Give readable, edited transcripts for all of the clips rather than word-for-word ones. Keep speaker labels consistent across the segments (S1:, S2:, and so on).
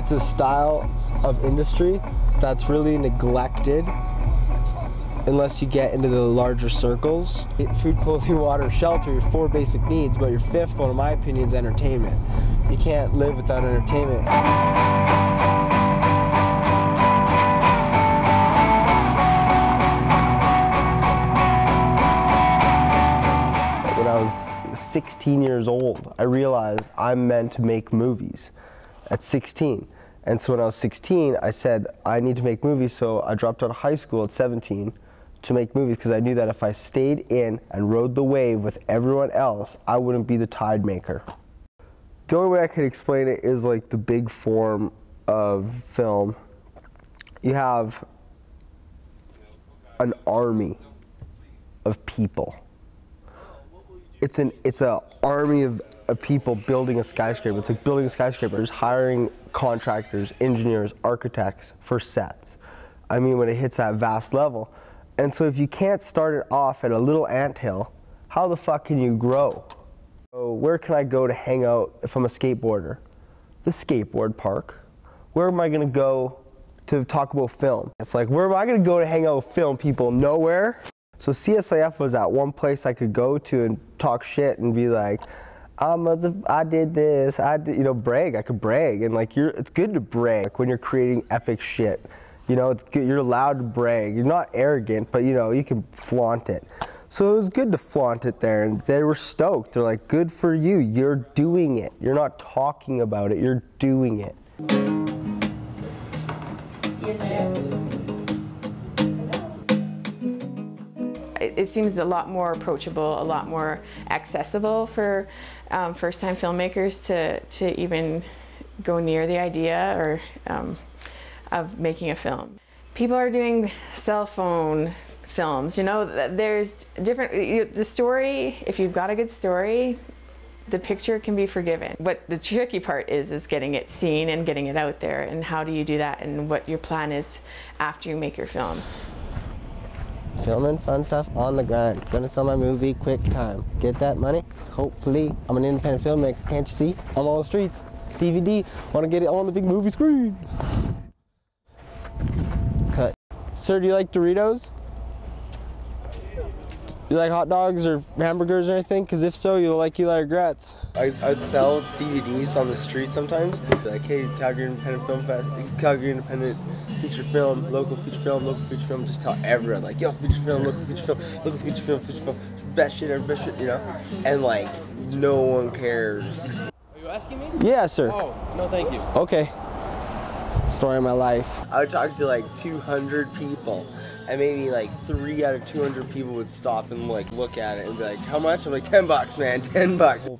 S1: It's a style of industry that's really neglected unless you get into the larger circles. Food, clothing, water, shelter, your 4 basic needs, but your 5th one, in my opinion, is entertainment. You can't live without entertainment. When I was 16 years old, I realized I'm meant to make movies at 16. And so when I was 16, I said, I need to make movies, so I dropped out of high school at 17 to make movies, because I knew that if I stayed in and rode the wave with everyone else, I wouldn't be the tide maker. The only way I could explain it is like the big form of film. You have an army of people. It's an army of people building a skyscraper. It's like building a skyscraper. There's hiring contractors, engineers, architects for sets. I mean, when it hits that vast level. And so if you can't start it off at a little anthill, how the fuck can you grow? So where can I go to hang out if I'm a skateboarder? The skateboard park. Where am I gonna go to talk about film? It's like, where am I gonna go to hang out with film people? Nowhere. So CSIF was that one place I could go to and talk shit and be like, I did this, you know, brag. I could brag, and like it's good to brag when you're creating epic shit. You know, it's good, you're allowed to brag. You're not arrogant, but you know, you can flaunt it. So it was good to flaunt it there, and they were stoked. They're like, good for you, you're doing it. You're not talking about it, you're doing it.
S2: It seems a lot more approachable, a lot more accessible for first-time filmmakers to even go near the idea or of making a film. People are doing cell phone films, you know, there's different, the story, if you've got a good story, the picture can be forgiven. What the tricky part is getting it seen and getting it out there, and how do you do that, and what your plan is after you make your film.
S1: Filming fun stuff on the grind. Gonna sell my movie quick time. Get that money? Hopefully. I'm an independent filmmaker, can't you see? I'm on the streets. DVD, wanna get it on the big movie screen. Cut. Sir, do you like Doritos? You like hot dogs or hamburgers or anything? Because if so, you'll like Eli Regrets. I'd sell DVDs on the street sometimes. Like, hey, Calgary Independent Film Fest, Calgary Independent Feature Film, local feature film. Just tell everyone, like, yo, feature film, local feature film, local feature film, best shit ever, best shit, you know? And like, no one cares.
S3: Are you asking me?
S1: Yeah, sir.
S3: Oh, no, thank you.
S1: Okay. Story of my life. I would talk to like 200 people, and maybe like 3 out of 200 people would stop and like look at it and be like, how much? I'm like, $10, man, $10.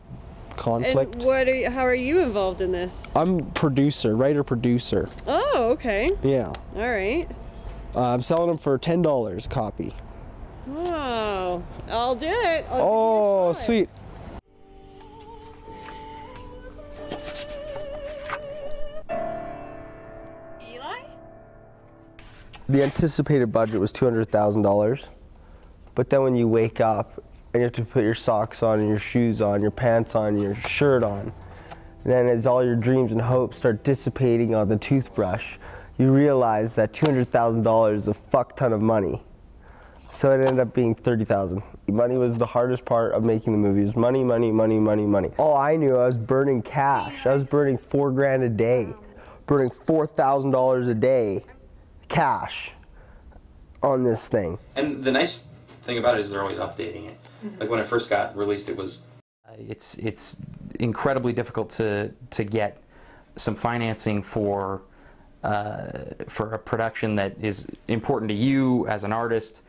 S1: Conflict.
S4: And how are you involved in this?
S1: I'm producer, writer-producer.
S4: Oh, okay.
S1: Yeah.
S4: All right.
S1: I'm selling them for $10 a copy.
S4: Oh, I'll do it.
S1: Oh, sweet. The anticipated budget was $200,000, but then when you wake up and you have to put your socks on and your shoes on, your pants on, your shirt on, and then as all your dreams and hopes start dissipating on the toothbrush, you realize that $200,000 is a fuck ton of money. So it ended up being $30,000. Money was the hardest part of making the movie. It was money, money, money, money, money. All I knew, I was burning cash. I was burning $4 grand a day, burning $4,000 a day. Cash on this thing.
S5: And the nice thing about it is they're always updating it. Like when it first got released, it was it's incredibly difficult to get some financing for a production that is important to you as an artist,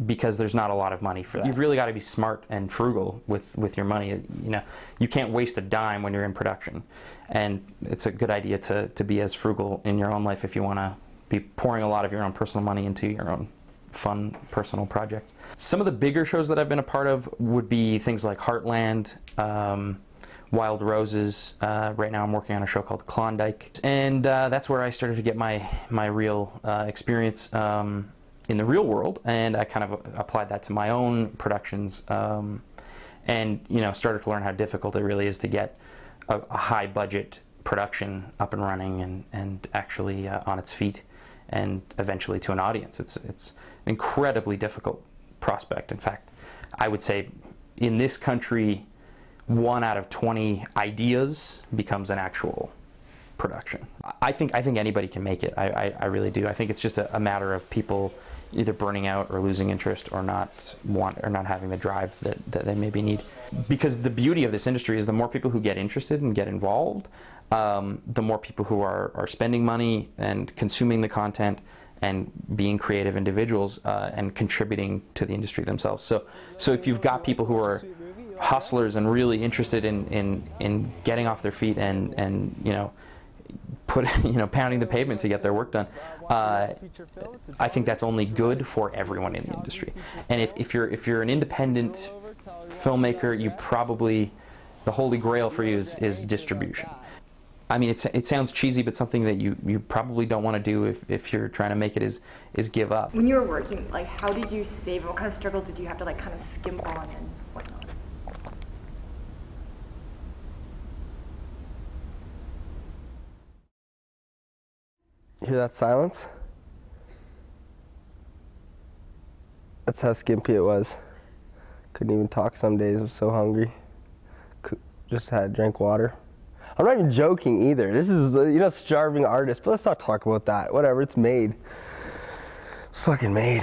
S5: because there's not a lot of money for that. You've really got to be smart and frugal with your money. You know, you can't waste a dime when you're in production, and it's a good idea to be as frugal in your own life if you want to be pouring a lot of your own personal money into your own fun personal projects. Some of the bigger shows that I've been a part of would be things like Heartland, Wild Roses. Right now I'm working on a show called Klondike, and that's where I started to get my real experience in the real world, and I kind of applied that to my own productions, and you know, started to learn how difficult it really is to get a high budget production up and running and actually on its feet, and eventually to an audience. It's an incredibly difficult prospect. In fact, I would say in this country, 1 out of 20 ideas becomes an actual production. I think anybody can make it. I really do. I think it's just a matter of people either burning out or losing interest or not having the drive that they maybe need. Because the beauty of this industry is the more people who get interested and get involved, the more people who are spending money and consuming the content and being creative individuals and contributing to the industry themselves. So if you've got people who are hustlers and really interested in getting off their feet and pounding the pavement to get their work done, I think that's only good for everyone in the industry. And if you're an independent filmmaker, you probably, the holy grail for you is distribution. I mean, it sounds cheesy, but something that you probably don't want to do if you're trying to make it is give up.
S6: When you were working, like, how did you save? What kind of struggles did you have to like kind of skimp on and whatnot?
S1: Hear that silence? That's how skimpy it was. Couldn't even talk some days, I was so hungry. Just drank water. I'm not even joking either. This is, starving artist, but let's not talk about that. Whatever, it's made. It's fucking made.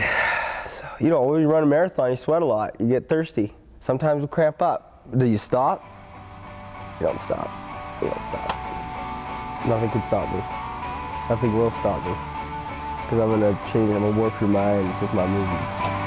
S1: So, when you run a marathon, you sweat a lot, you get thirsty. Sometimes you cramp up. Do you stop? You don't stop. You don't stop. Nothing can stop me. Nothing will stop me. Because I'm gonna change, I'm gonna warp your minds with my movies.